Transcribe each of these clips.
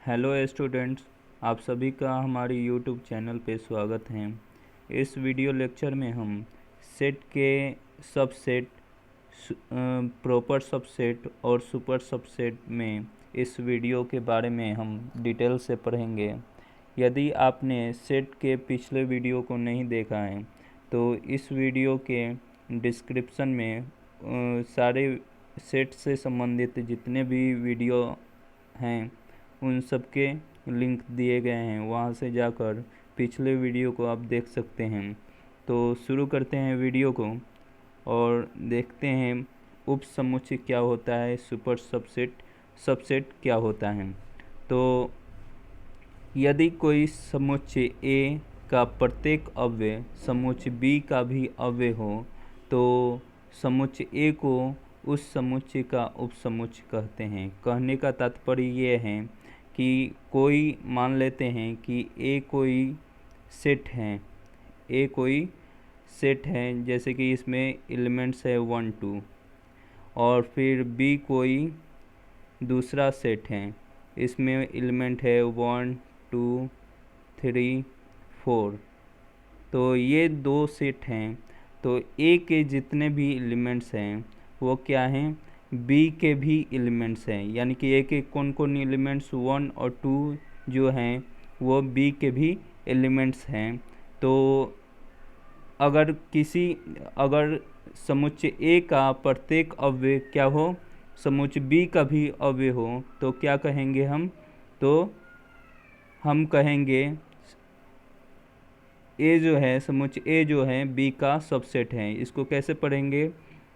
Hello students, आप सभी का हमारे यूट्यूब चैनल पे स्वागत है। इस वीडियो लेक्चर में हम सेट के सबसेट, प्रॉपर सबसेट और सुपर सबसेट में इस वीडियो के बारे में हम डिटेल से पढ़ेंगे। यदि आपने सेट के पिछले वीडियो को नहीं देखा है तो इस वीडियो के डिस्क्रिप्शन में सारे सेट से संबंधित जितने भी वीडियो हैं उन सब के लिंक दिए गए हैं, वहाँ से जाकर पिछले वीडियो को आप देख सकते हैं। तो शुरू करते हैं वीडियो को और देखते हैं उप समुच्चय क्या होता है, सुपर सबसेट क्या होता है। तो यदि कोई समुच्चय ए का प्रत्येक अव्यय समुच्चय बी का भी अव्यय हो तो समुच्चय ए को उस समुच्चय का उपसमुच्चय कहते हैं। कहने का तात्पर्य ये है कि कोई मान लेते हैं कि ए कोई सेट है, जैसे कि इसमें एलिमेंट्स है 1 2, और फिर बी कोई दूसरा सेट है, इसमें एलिमेंट है 1 2 3 4। तो ये दो सेट हैं। तो ए के जितने भी एलिमेंट्स हैं वो क्या हैं, बी के भी एलिमेंट्स हैं। यानी कि ए के कौन कौन एलिमेंट्स 1 और 2 जो हैं वो बी के भी एलिमेंट्स हैं। तो अगर समुच्चय ए का प्रत्येक अव्यय क्या हो, समुच्चय बी का भी अव्यय हो, तो क्या कहेंगे हम, तो हम कहेंगे ए जो है, समुच्चय ए जो है बी का सबसेट है। इसको कैसे पढ़ेंगे,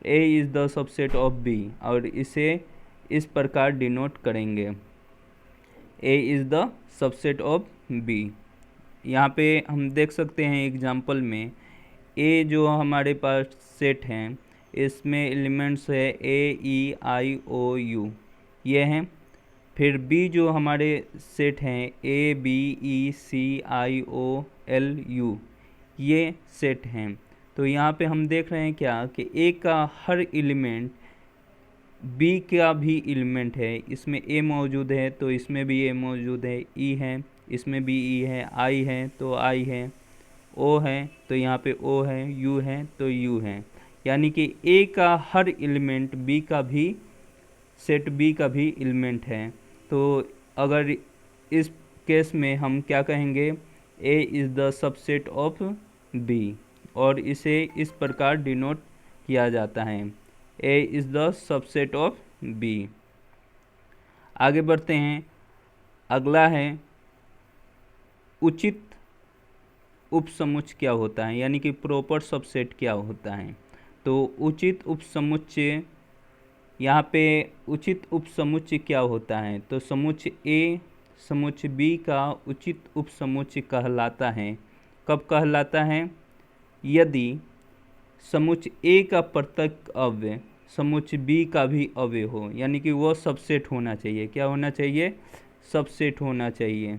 A is the subset of B, और इसे इस प्रकार डिनोट करेंगे, A is the subset of B. यहाँ पे हम देख सकते हैं एग्जाम्पल में, ए जो हमारे पास सेट हैं इसमें एलिमेंट्स है ए ई आई ओ यू, ये हैं। फिर बी जो हमारे सेट हैं A B E C I O L U, ये सेट हैं। तो यहाँ पे हम देख रहे हैं क्या कि ए का हर एलिमेंट बी का भी एलिमेंट है। इसमें ए मौजूद है तो इसमें भी ए मौजूद है, ई है इसमें भी ई है, आई है तो आई है, ओ है तो यहाँ पे ओ है, यू है तो यू है। यानी कि ए का हर एलिमेंट बी का भी, सेट बी का भी एलिमेंट है। तो अगर इस केस में हम क्या कहेंगे, A is the subset of B, और इसे इस प्रकार डिनोट किया जाता है, A is the subset of B. आगे बढ़ते हैं, अगला है उचित उपसमुच्चय क्या होता है, यानी कि प्रॉपर सबसेट क्या होता है। तो उचित उपसमुच्चय, यहाँ पे उचित उपसमुच्चय क्या होता है, तो समुच्चय ए समुच्चय बी का उचित उपसमुच्चय कहलाता है। कब कहलाता है, यदि समुच्चय ए का प्रत्येक अव्यय समुच्चय बी का भी अव्यय हो, यानी कि वो सबसेट होना चाहिए। क्या होना चाहिए, सबसेट होना चाहिए।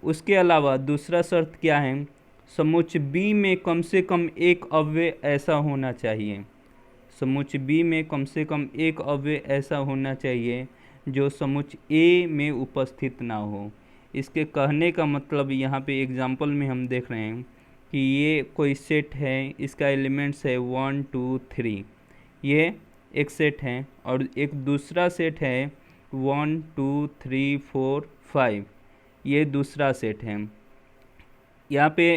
उसके अलावा दूसरा शर्त क्या है, समुच्चय बी में कम से कम एक अव्यय ऐसा होना चाहिए। समुच्चय बी में कम से कम एक अव्यय ऐसा होना चाहिए जो समुच्चय ए में उपस्थित ना हो। इसके कहने का मतलब यहाँ पे एग्जाम्पल में हम देख रहे हैं कि ये कोई सेट है, इसका एलिमेंट्स है 1 2 3, ये एक सेट है, और एक दूसरा सेट है 1 2 3 4 5, ये दूसरा सेट है। यहाँ पे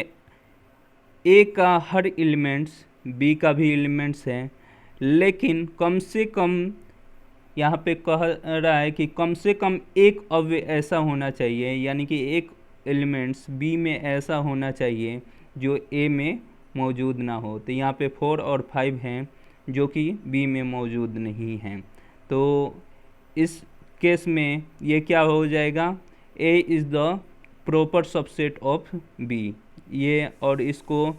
ए का हर एलिमेंट्स बी का भी एलिमेंट्स है, लेकिन कम से कम यहाँ पे कह रहा है कि कम से कम एक अव्यय ऐसा होना चाहिए, यानी कि एक एलिमेंट्स बी में ऐसा होना चाहिए जो ए में मौजूद ना हो। तो यहाँ पे 4 और 5 हैं जो कि बी में मौजूद नहीं हैं। तो इस केस में ये क्या हो जाएगा, A is the proper subset of B, ये, और इसको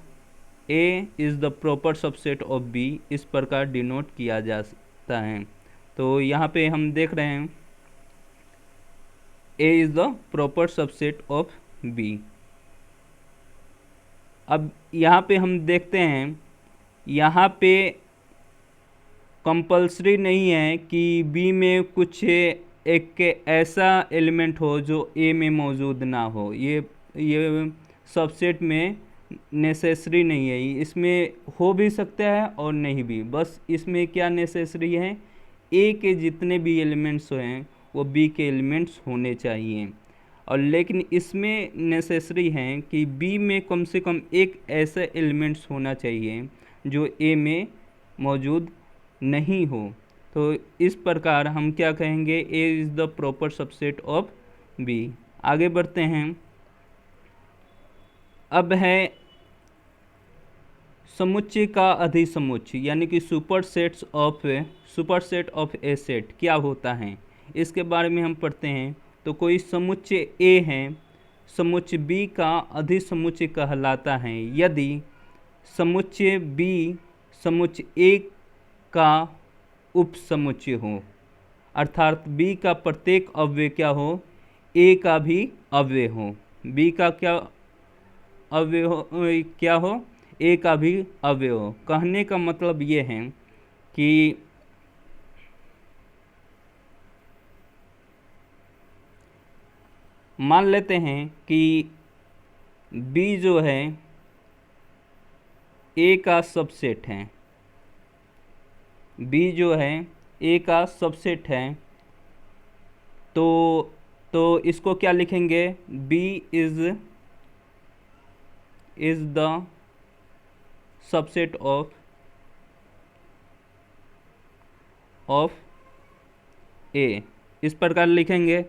A is the proper subset of B इस प्रकार डिनोट किया जा सकता है। तो यहाँ पे हम देख रहे हैं A is the proper subset of B. अब यहाँ पे हम देखते हैं, यहाँ पे कंपल्सरी नहीं है कि बी में कुछ एक के ऐसा एलिमेंट हो जो ए में मौजूद ना हो। ये सबसेट में नेसेसरी नहीं है, इसमें हो भी सकता है और नहीं भी। बस इसमें क्या नेसेसरी है, ए के जितने भी एलिमेंट्स हैं वो बी के एलिमेंट्स होने चाहिए। और लेकिन इसमें नेसेसरी हैं कि बी में कम से कम एक ऐसा एलिमेंट्स होना चाहिए जो ए में मौजूद नहीं हो। तो इस प्रकार हम क्या कहेंगे, A is the proper subset of B. आगे बढ़ते हैं। अब है समुच्चय का अधिसमुच्चय, यानी कि सुपरसेट ऑफ ए सेट क्या होता है, इसके बारे में हम पढ़ते हैं। तो कोई समुच्चय ए है, समुच्चय बी का अधिसमुच्चय कहलाता है यदि समुच्चय बी समुच्चय ए का उपसमुच्चय हो, अर्थात बी का प्रत्येक अव्यय क्या हो, ए का भी अव्यय हो। बी का क्या अव्यय हो, क्या हो, ए का भी अव्यय हो। कहने का मतलब ये है कि मान लेते हैं कि बी जो है ए का सबसेट है, बी जो है ए का सबसेट है, तो इसको क्या लिखेंगे, B is the subset of A, इस प्रकार लिखेंगे।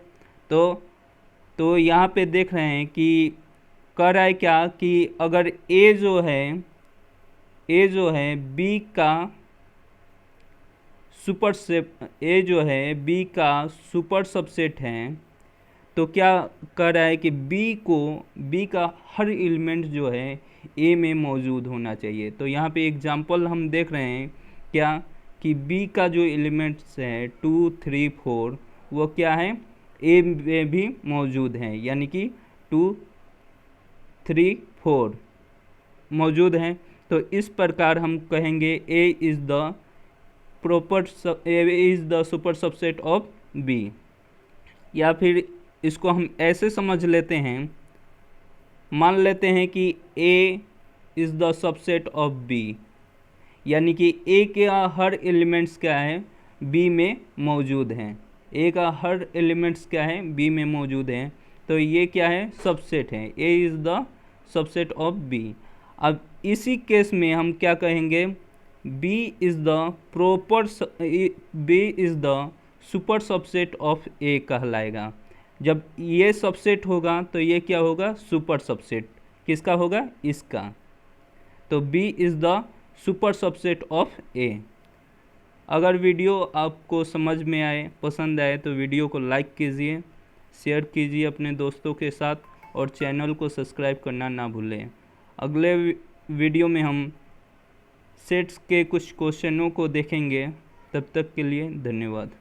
तो यहाँ पे देख रहे हैं कि कह रहा है क्या कि अगर ए जो है बी का बी का सुपर सबसेट है, तो क्या कह रहा है कि बी का हर एलिमेंट जो है ए में मौजूद होना चाहिए। तो यहाँ पे एग्जांपल हम देख रहे हैं क्या कि बी का जो एलिमेंट्स है 2, 3, 4 वो क्या है, ए में भी मौजूद हैं, यानी कि 2, 3, 4 मौजूद हैं। तो इस प्रकार हम कहेंगे A is the super subset of B. या फिर इसको हम ऐसे समझ लेते हैं, मान लेते हैं कि A is the subset of B, यानी कि ए का हर एलिमेंट्स क्या है, बी में मौजूद हैं। ए का हर एलिमेंट्स क्या है, बी में मौजूद हैं। तो ये क्या है, सबसेट है। A is the subset of B. अब इसी केस में हम क्या कहेंगे, B is the super subset of A कहलाएगा। जब ये सबसेट होगा तो ये क्या होगा, सुपर सबसेट किसका होगा, इसका। तो B is the super subset of A. अगर वीडियो आपको समझ में आए, पसंद आए, तो वीडियो को लाइक कीजिए, शेयर कीजिए अपने दोस्तों के साथ और चैनल को सब्सक्राइब करना ना भूलें। अगले वीडियो में हम सेट्स के कुछ क्वेश्चनों को देखेंगे। तब तक के लिए धन्यवाद।